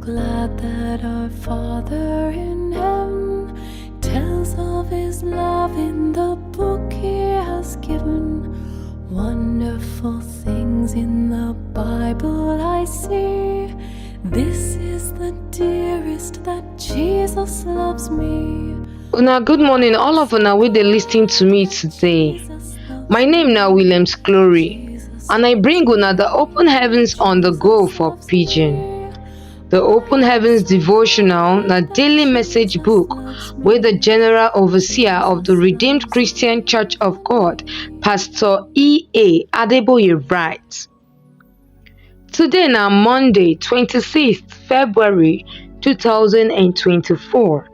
glad that our Father in heaven tells of his love in the book he has given. Wonderful things in the Bible I see. This is the dearest that Jesus loves me. Una good morning, all of una wey dey lis ten to me today. My name na Williams Glory, and I bring una the Open Heavens on the Go for Pidgin. The Open Heavens Devotional na daily message book wey the General Overseer of the Redeemed Christian Church of God, Pastor E.A. Adeboye writes. Today na Monday, 26th February 2024.